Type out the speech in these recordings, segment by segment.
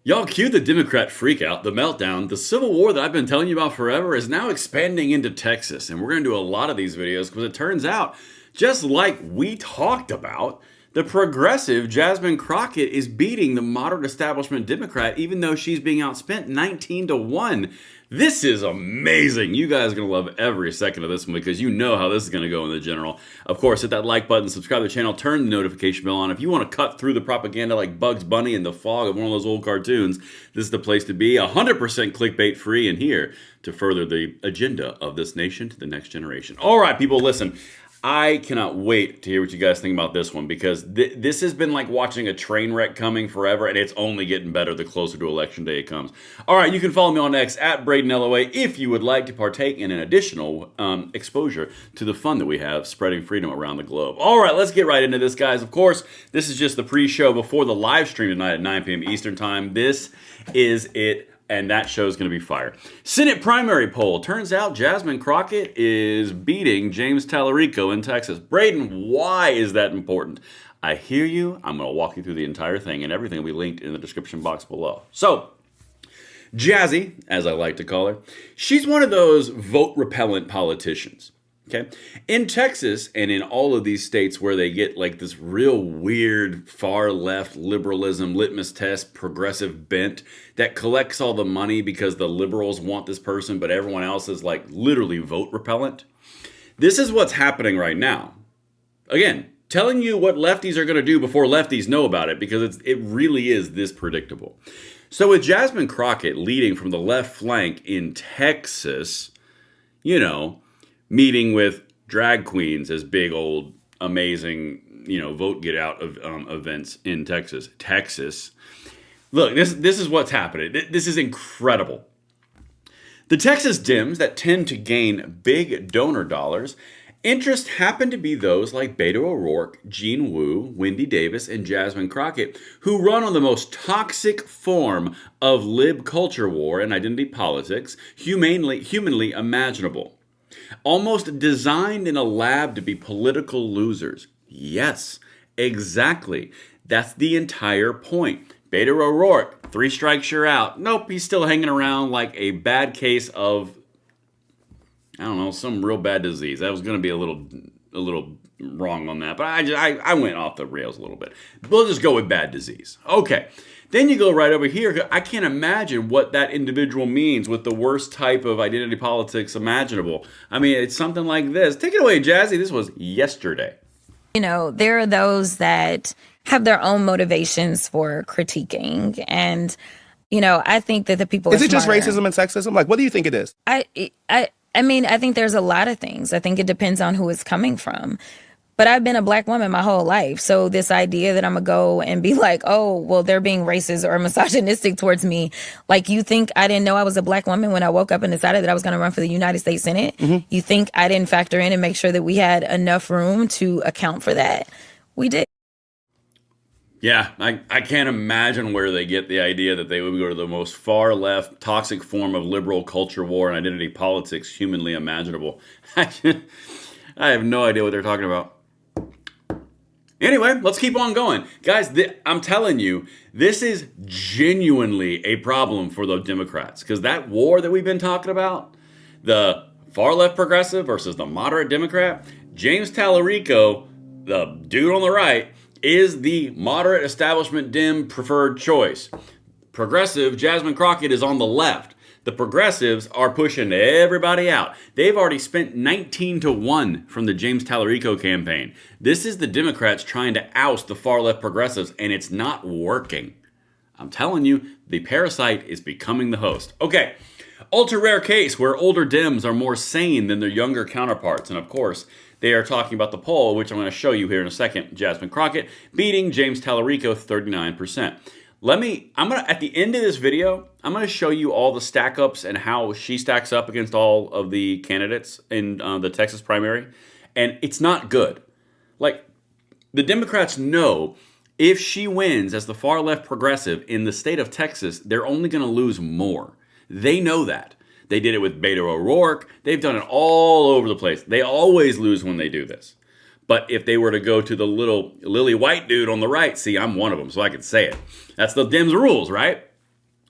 Y'all cue the Democrat freakout, the meltdown. The civil war that I've been telling you about forever is now expanding into Texas. And we're going to do a lot of these videos because it turns out, just like we talked about, the progressive Jasmine Crockett is beating the moderate establishment Democrat, even though she's being outspent 19-1. This is amazing. You guys are going to love every second of this one because you know how this is going to go in the general. Of course, hit that like button, subscribe to the channel, turn the notification bell on. If you want to cut through the propaganda like Bugs Bunny in the fog of one of those old cartoons, this is the place to be. 100% clickbait free and here to further the agenda of this nation to the next generation. All right, people, listen. I cannot wait to hear what you guys think about this one because this has been like watching a train wreck coming forever, and it's only getting better the closer to election day it comes. All right, you can follow me on X at Braden LOA if you would like to partake in an additional exposure to the fun that we have spreading freedom around the globe. All right, let's get right into this, guys. Of course, this is just the pre-show before the live stream tonight at 9 p.m. Eastern Time. This is it. And that show is going to be fire. Senate primary poll. Turns out Jasmine Crockett is beating James Tallarico in Texas. Braden, why is that important? I hear you. I'm going to walk you through the entire thing, and everything will be linked in the description box below. So, Jazzy, as I like to call her, she's one of those vote-repellent politicians. Okay. In Texas and in all of these states where they get like this real weird far left liberalism litmus test progressive bent that collects all the money because the liberals want this person, but everyone else is like literally vote repellent. This is what's happening right now. Again, telling you what lefties are going to do before lefties know about it because it really is this predictable. So with Jasmine Crockett leading from the left flank in Texas, you know, meeting with drag queens as big old amazing, vote get out of events in Texas. Look, this is what's happening. This is incredible. The Texas Dems that tend to gain big donor dollars, interest happen to be those like Beto O'Rourke, Jean Wu, Wendy Davis, and Jasmine Crockett, who run on the most toxic form of lib culture war and identity politics humanly imaginable. Almost designed in a lab to be political losers. Yes, exactly. That's the entire point. Beto O'Rourke, 3 strikes you're out. Nope, he's still hanging around like a bad case of, I don't know, some real bad disease. That was going to be a little wrong on that, but I went off the rails a little bit. We'll just go with bad disease. Okay. Then you go right over here. I can't imagine what that individual means with the worst type of identity politics imaginable. I mean, it's something like this. Take it away, Jazzy. This was yesterday. There are those that have their own motivations for critiquing. And, I think that the people Is it just racism and sexism? Like, what do you think it is? I mean, I think there's a lot of things. I think it depends on who it's coming from. But I've been a black woman my whole life. So this idea that I'm going to go and be like, oh, well, they're being racist or misogynistic towards me. Like, you think I didn't know I was a black woman when I woke up and decided that I was going to run for the United States Senate? Mm-hmm. You think I didn't factor in and make sure that we had enough room to account for that? We did. Yeah, I can't imagine where they get the idea that they would go to the most far left, toxic form of liberal culture war and identity politics humanly imaginable. I have no idea what they're talking about. Anyway, let's keep on going. Guys, I'm telling you, this is genuinely a problem for the Democrats. Because that war that we've been talking about, the far left progressive versus the moderate Democrat, James Tallarico, the dude on the right, is the moderate establishment Dem preferred choice. Progressive Jasmine Crockett is on the left. The progressives are pushing everybody out. They've already spent 19-1 from the James Tallarico campaign. This is the Democrats trying to oust the far left progressives, and it's not working. I'm telling you, the parasite is becoming the host. Okay, ultra rare case where older Dems are more sane than their younger counterparts. And of course, they are talking about the poll, which I'm going to show you here in a second. Jasmine Crockett beating James Tallarico 39%. At the end of this video, I'm going to show you all the stack ups and how she stacks up against all of the candidates in the Texas primary. And it's not good. Like, the Democrats know if she wins as the far left progressive in the state of Texas, they're only going to lose more. They know that. They did it with Beto O'Rourke. They've done it all over the place. They always lose when they do this. But if they were to go to the little lily white dude on the right, see, I'm one of them, so I can say it. That's the Dems rules, right?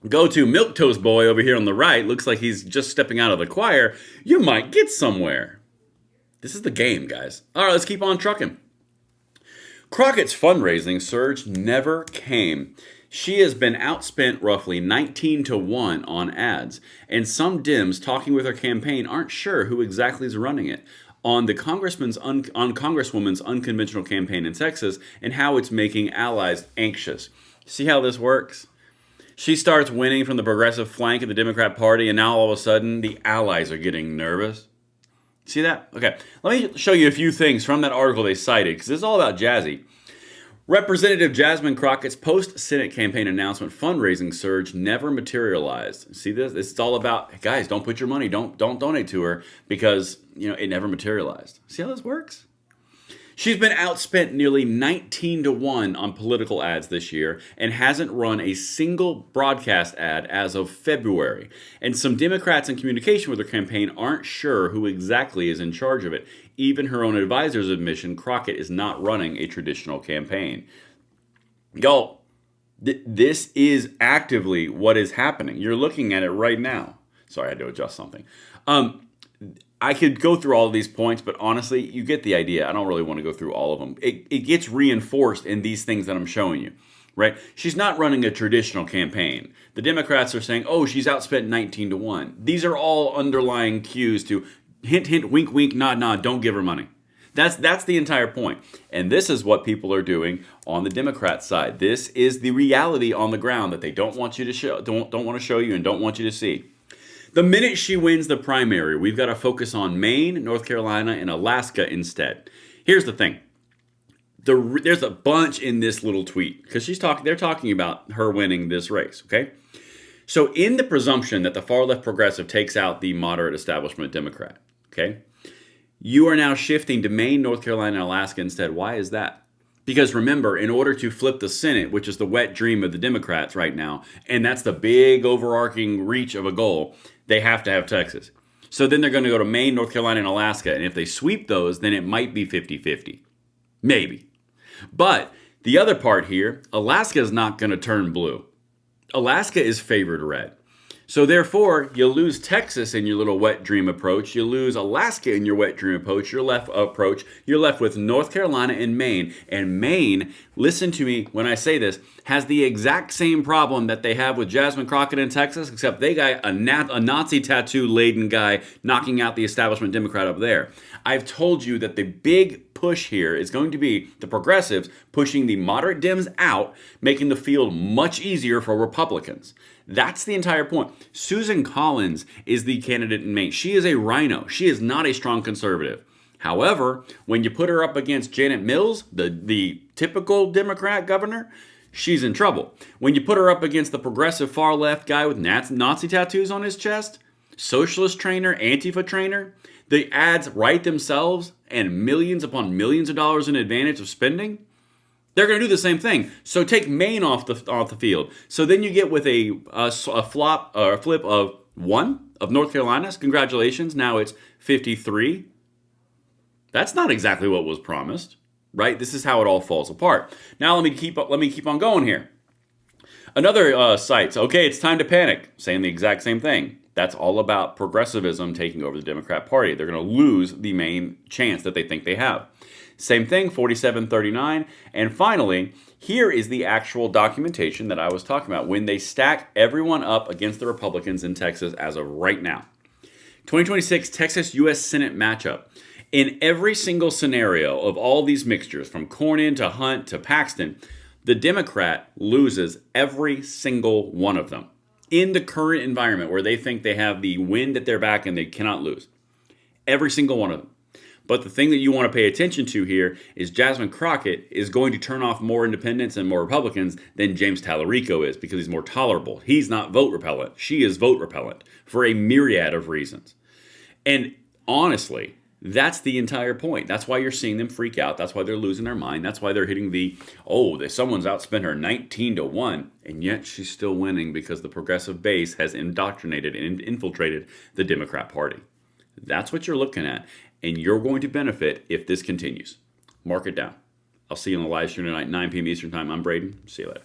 go to Milquetoast Boy over here on the right, looks like he's just stepping out of the choir, you might get somewhere. This is the game, guys. All right, let's keep on trucking. Crockett's fundraising surge never came. She has been outspent roughly 19 to 1 on ads, and some Dems talking with her campaign aren't sure who exactly is running it on the Congresswoman's unconventional campaign in Texas and how it's making allies anxious. See how this works? She starts winning from the progressive flank of the Democrat Party, and now all of a sudden the allies are getting nervous. See that? Okay, let me show you a few things from that article they cited, because it's all about Jazzy. Representative Jasmine Crockett's post-Senate campaign announcement fundraising surge never materialized. See this? This is all about, guys, don't put your money, don't donate to her, because it never materialized. See how this works? She's been outspent nearly 19 to 1 on political ads this year and hasn't run a single broadcast ad as of February. And some Democrats in communication with her campaign aren't sure who exactly is in charge of it. Even her own advisor's admission, Crockett is not running a traditional campaign. Y'all, this is actively what is happening. You're looking at it right now. Sorry, I had to adjust something. I could go through all of these points, but honestly, you get the idea. I don't really want to go through all of them. It gets reinforced in these things that I'm showing you, right? She's not running a traditional campaign. The Democrats are saying, oh, she's outspent 19 to 1. These are all underlying cues to hint, hint, wink, wink, nod, nod, don't give her money. That's the entire point. And this is what people are doing on the Democrat side. This is the reality on the ground that they don't want you to show, don't want to show you and don't want you to see. The minute she wins the primary, we've got to focus on Maine, North Carolina, and Alaska instead. Here's the thing. There's a bunch in this little tweet because they're talking about her winning this race, okay? So in the presumption that the far-left progressive takes out the moderate establishment Democrat, okay, you are now shifting to Maine, North Carolina, and Alaska instead. Why is that? Because remember, in order to flip the Senate, which is the wet dream of the Democrats right now, and that's the big overarching reach of a goal, they have to have Texas. So then they're going to go to Maine, North Carolina, and Alaska. And if they sweep those, then it might be 50-50. Maybe. But the other part here, Alaska is not going to turn blue. Alaska is favored red. So therefore, you lose Texas in your little wet dream approach. You lose Alaska in your wet dream approach. You're left with North Carolina and Maine. And Maine, listen to me when I say this, has the exact same problem that they have with Jasmine Crockett in Texas, except they got a Nazi tattoo-laden guy knocking out the establishment Democrat up there. I've told you that the big push here is going to be the progressives pushing the moderate Dems out, making the field much easier for Republicans. That's the entire point. Susan Collins is the candidate in Maine. She is a rhino. She is not a strong conservative. However, when you put her up against Janet Mills, the typical Democrat governor, she's in trouble. When you put her up against the progressive far-left guy with Nazi tattoos on his chest, socialist trainer, Antifa trainer, the ads write themselves and millions upon millions of dollars in advantage of spending, they're going to do the same thing. So take Maine off the field. So then you get with a flip of 1 of North Carolina's. Congratulations. Now it's 53. That's not exactly what was promised, right? This is how it all falls apart. Now let me keep on going here. Another site. Okay, it's time to panic. Saying the exact same thing. That's all about progressivism taking over the Democrat Party. They're going to lose the main chance that they think they have. Same thing, 47-39. And finally, here is the actual documentation that I was talking about when they stack everyone up against the Republicans in Texas as of right now. 2026 Texas U.S. Senate matchup. In every single scenario of all these mixtures, from Cornyn to Hunt to Paxton, the Democrat loses every single one of them in the current environment where they think they have the wind at their back and they cannot lose. Every single one of them. But the thing that you want to pay attention to here is Jasmine Crockett is going to turn off more independents and more Republicans than James Tallarico is because he's more tolerable. He's not vote repellent. She is vote repellent for a myriad of reasons. And honestly, that's the entire point. That's why you're seeing them freak out. That's why they're losing their mind. That's why they're hitting someone's outspent her 19 to 1, and yet she's still winning because the progressive base has indoctrinated and infiltrated the Democrat Party. That's what you're looking at. And you're going to benefit if this continues. Mark it down. I'll see you on the live stream tonight, 9 p.m. Eastern Time. I'm Braden. See you later.